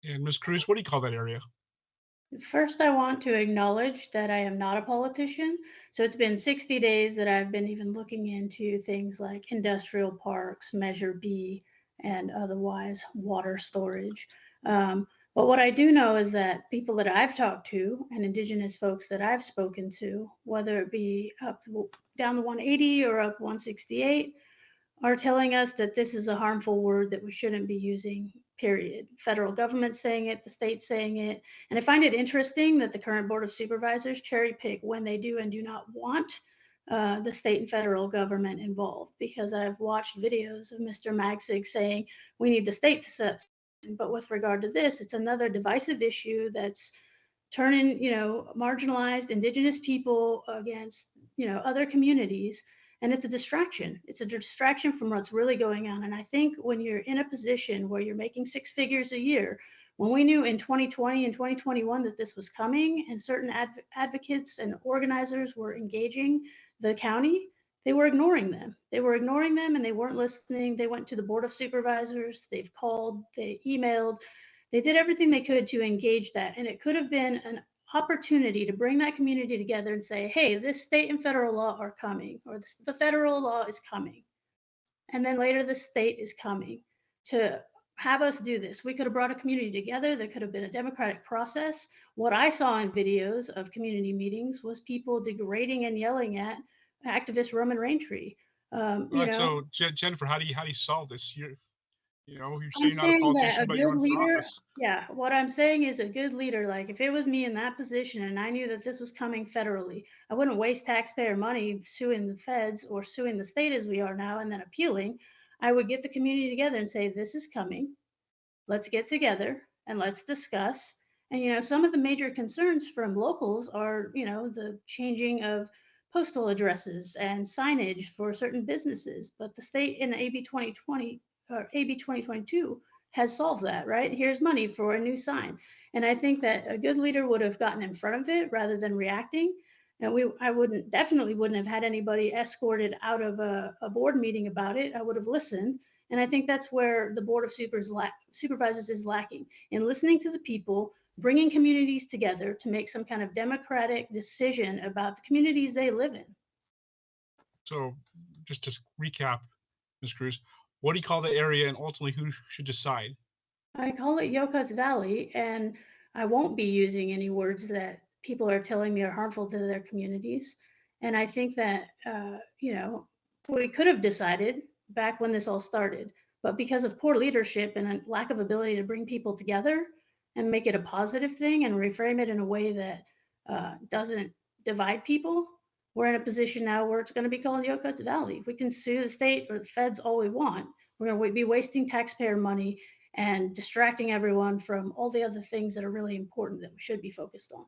And Ms. Cruz, what do you call that area? First, I want to acknowledge that I am not a politician. So it's been 60 days that I've been even looking into things like industrial parks, Measure B, and otherwise water storage. But what I do know is that people that I've talked to and Indigenous folks that I've spoken to, whether it be down the 180 or up 168, are telling us that this is a harmful word that we shouldn't be using, period. Federal government saying it, the state saying it. And I find it interesting that the current Board of Supervisors cherry pick when they do and do not want the state and federal government involved, because I've watched videos of Mr. Magsig saying we need the state to set. But with regard to this, it's another divisive issue that's turning, marginalized indigenous people against, other communities, and it's a distraction. It's a distraction from what's really going on. And I think when you're in a position where you're making six figures a year, when we knew in 2020 and 2021 that this was coming and certain advocates and organizers were engaging the county, they were ignoring them. They were ignoring them and they weren't listening. They went to the Board of Supervisors, they've called, they emailed, they did everything they could to engage that. And it could have been an opportunity to bring that community together and say, hey, this state and federal law are coming, or the federal law is coming. And then later the state is coming to have us do this. We could have brought a community together. There could have been a democratic process. What I saw in videos of community meetings was people degrading and yelling at activist Roman Raintree. Um, All you right, know, so Jennifer, how do you solve this? You say I'm you're not a saying that politician, a but you good run for leader, office. yeah, what I'm saying is a good leader, like if it was me in that position and I knew that this was coming federally, I wouldn't waste taxpayer money suing the feds or suing the state as we are now and then appealing. I would get the community together and say, this is coming. Let's get together and let's discuss. And, some of the major concerns from locals are, the changing of postal addresses and signage for certain businesses. But the state in AB 2020 or AB 2022 has solved that, right? Here's money for a new sign. And I think that a good leader would have gotten in front of it rather than reacting. And I wouldn't have had anybody escorted out of a board meeting about it. I would have listened, and I think that's where the Board of Supervisors is lacking in listening to the people, bringing communities together to make some kind of democratic decision about the communities they live in. So, just to recap, Ms. Cruz, what do you call the area, and ultimately who should decide? I call it Yokuts Valley, and I won't be using any words that people are telling me are harmful to their communities. And I think that, we could have decided back when this all started, but because of poor leadership and a lack of ability to bring people together and make it a positive thing and reframe it in a way that doesn't divide people, we're in a position now where it's going to be called Yokuts Valley. We can sue the state or the feds all we want. We're going to be wasting taxpayer money and distracting everyone from all the other things that are really important that we should be focused on.